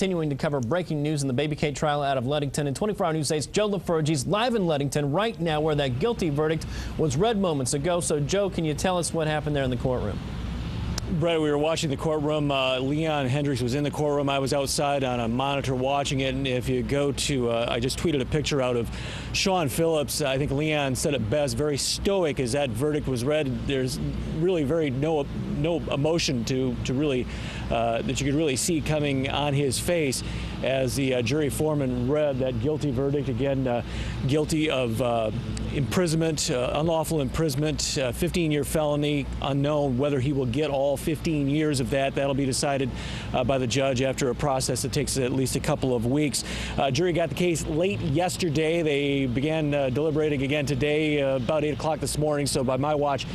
Continuing to cover breaking news in the Baby Kate trial out of Ludington. And 24-hour News 8's Joe LaFergie's live in Ludington right now where that guilty verdict was read moments ago. So, Joe, can you tell us what happened there in the courtroom? Brett, we were watching the courtroom. Leon Hendricks was in the courtroom. I was outside on a monitor watching it. And if you go to, I just tweeted a picture out of Sean Phillips. I think Leon said it best, very stoic as that verdict was read. There's really no emotion to really, that you could really see coming on his face as the jury foreman read that guilty verdict. Again, guilty of imprisonment, unlawful imprisonment, 15-year felony, unknown whether he will get all 15 years of that. That'll be decided by the judge after a process that takes at least a couple of weeks. Jury got the case late yesterday. They began deliberating again today about 8 o'clock this morning. So by my watch,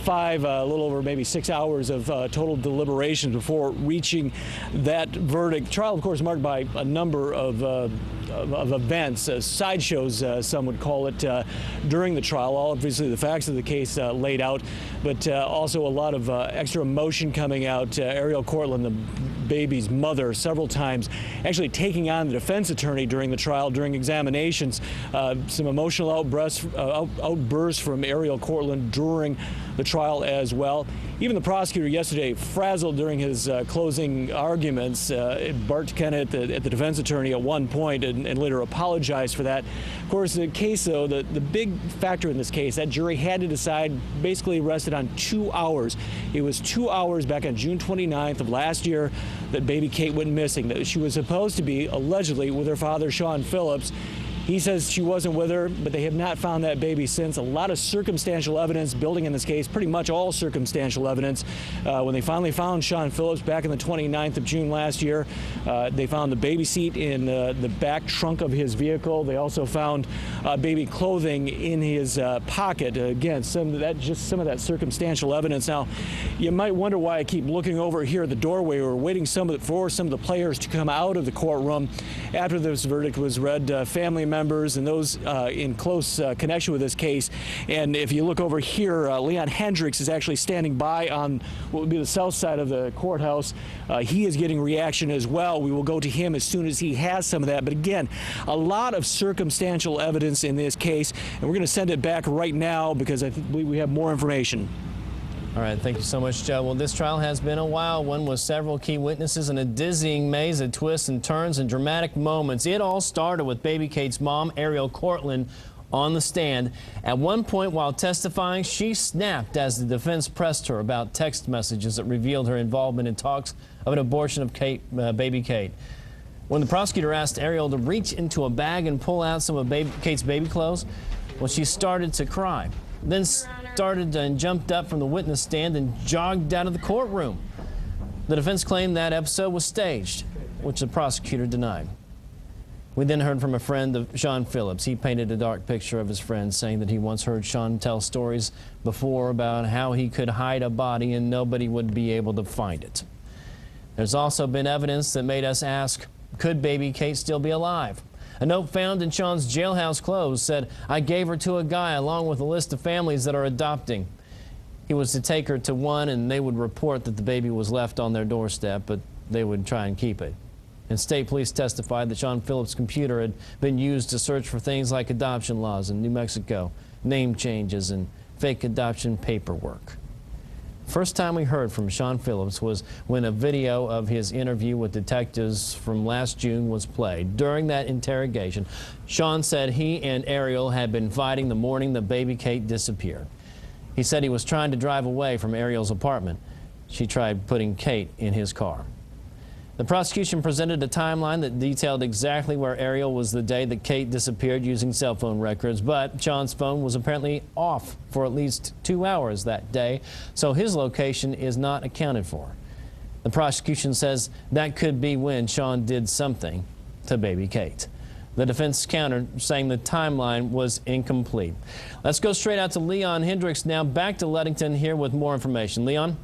a little over maybe 6 hours of total deliberations before reaching that verdict. Trial, of course, marked by a number of events, sideshows, some would call it, during the trial. Obviously, the facts of the case laid out, but also a lot of extra emotion coming out. Ariel Cortland, the baby's mother, several times actually taking on the defense attorney during the trial, during examinations. Some emotional outbursts from Ariel Cortland during the trial as well. Even the prosecutor yesterday frazzled during his closing arguments. Bart Kennett, at the defense attorney, at one point and later apologized for that. Of course, the case, though, the big factor in this case, that jury had to decide, basically rested on 2 hours. It was 2 hours back on June 29th of last year that baby Kate went missing. That she was supposed to be, allegedly, with her father, Sean Phillips. He says she wasn't with her, but they have not found that baby since. A lot of circumstantial evidence building in this case, pretty much all circumstantial evidence. When they finally found Sean Phillips back on the 29th of June last year, they found the baby seat in the back trunk of his vehicle. They also found baby clothing in his pocket. Again, some of that circumstantial evidence. Now, you might wonder why I keep looking over here at the doorway. We're waiting for some of the players to come out of the courtroom after this verdict was read. Family members and those in close connection with this case. And if you look over here, Leon Hendricks is actually standing by on what would be the south side of the courthouse. He is getting reaction as well. We will go to him as soon as he has some of that. But again, a lot of circumstantial evidence in this case, and we're going to send it back right now because I believe we have more information. All right, thank you so much, Joe. Well, this trial has been a wild one with several key witnesses and a dizzying maze of twists and turns and dramatic moments. It all started with baby Kate's mom, Ariel Cortland, on the stand. At one point while testifying, she snapped as the defense pressed her about text messages that revealed her involvement in talks of an abortion of baby Kate. When the prosecutor asked Ariel to reach into a bag and pull out some of Kate's baby clothes, well, she started to cry. Then started and jumped up from the witness stand and jogged out of the courtroom. The defense claimed that episode was staged, which the prosecutor denied. We then heard from a friend of Sean Phillips. He painted a dark picture of his friend, saying that he once heard Sean tell stories before about how he could hide a body and nobody would be able to find it. There's also been evidence that made us ask, could baby Kate still be alive? A note found in Sean's jailhouse clothes said, "I gave her to a guy along with a list of families that are adopting." He was to take her to one and they would report that the baby was left on their doorstep, but they would try and keep it. And state police testified that Sean Phillips' computer had been used to search for things like adoption laws in New Mexico, name changes, and fake adoption paperwork. First time we heard from Sean Phillips was when a video of his interview with detectives from last June was played. During that interrogation, Sean said he and Ariel had been fighting the morning that baby Kate disappeared. He said he was trying to drive away from Ariel's apartment. She tried putting Kate in his car. The prosecution presented a timeline that detailed exactly where Ariel was the day that Kate disappeared using cell phone records, but Sean's phone was apparently off for at least 2 hours that day, so his location is not accounted for. The prosecution says that could be when Sean did something to baby Kate. The defense countered, saying the timeline was incomplete. Let's go straight out to Leon Hendricks now, back to Ludington here with more information. Leon?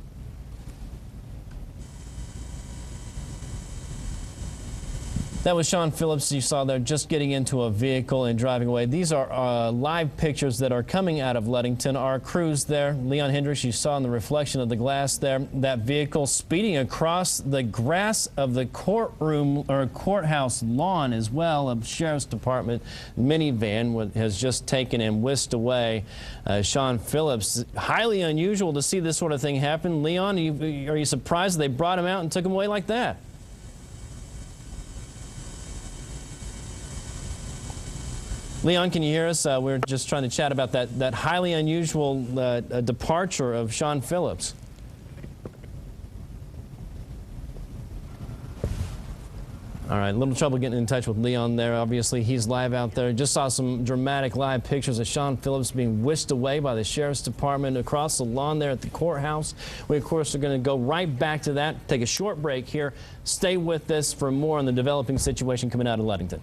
That was Sean Phillips you saw there just getting into a vehicle and driving away. These are live pictures that are coming out of Ludington. Our crews there, Leon Hendricks, you saw in the reflection of the glass there, that vehicle speeding across the grass of the courtroom or courthouse lawn as well. A sheriff's department minivan has just taken and whisked away Sean Phillips. Highly unusual to see this sort of thing happen. Leon, are you surprised they brought him out and took him away like that? Leon, can you hear us? We're just trying to chat about that highly unusual departure of Sean Phillips. All right, a little trouble getting in touch with Leon there. Obviously, he's live out there. Just saw some dramatic live pictures of Sean Phillips being whisked away by the sheriff's department across the lawn there at the courthouse. We, of course, are going to go right back to that. Take a short break here. Stay with us for more on the developing situation coming out of Ludington.